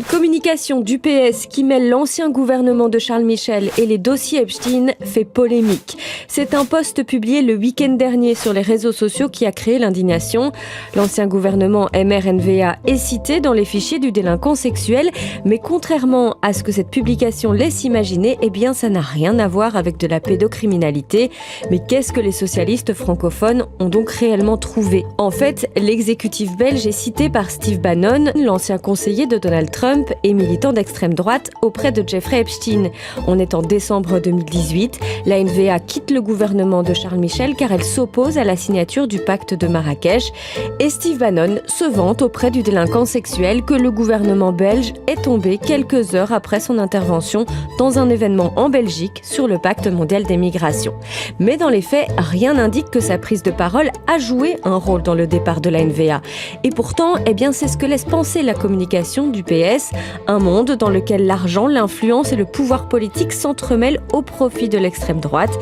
Une communication du PS qui mêle l'ancien gouvernement de Charles Michel et les dossiers Epstein fait polémique. C'est un post publié le week-end dernier sur les réseaux sociaux qui a créé l'indignation. L'ancien gouvernement MRNVA est cité dans les fichiers du délinquant sexuel, mais contrairement à ce que cette publication laisse imaginer, eh bien ça n'a rien à voir avec de la pédocriminalité. Mais qu'est-ce que les socialistes francophones ont donc réellement trouvé ? En fait, l'exécutif belge est cité par Steve Bannon, l'ancien conseiller de Donald Trump et militant d'extrême droite auprès de Jeffrey Epstein. On est en décembre 2018. La NVA quitte le gouvernement de Charles Michel car elle s'oppose à la signature du pacte de Marrakech. Et Steve Bannon se vante auprès du délinquant sexuel que le gouvernement belge est tombé quelques heures après son intervention dans un événement en Belgique sur le pacte mondial des migrations. Mais dans les faits, rien n'indique que sa prise de parole a joué un rôle dans le départ de la NVA. Et pourtant, eh bien, c'est ce que laisse penser la communication du PS, un monde dans lequel l'argent, l'influence et le pouvoir politique s'entremêlent au profit de l'extrême droite.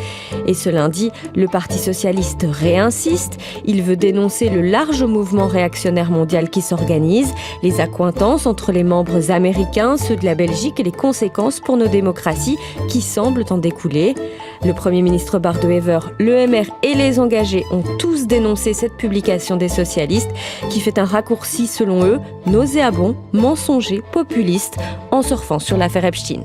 Et ce lundi, le Parti socialiste réinsiste. Il veut dénoncer le large mouvement réactionnaire mondial qui s'organise, les accointances entre les membres américains, ceux de la Belgique et les conséquences pour nos démocraties qui semblent en découler. Le Premier ministre Bart De Wever, le MR et les engagés ont tous dénoncé cette publication des socialistes qui fait un raccourci selon eux nauséabond, mensonger, populiste en surfant sur l'affaire Epstein.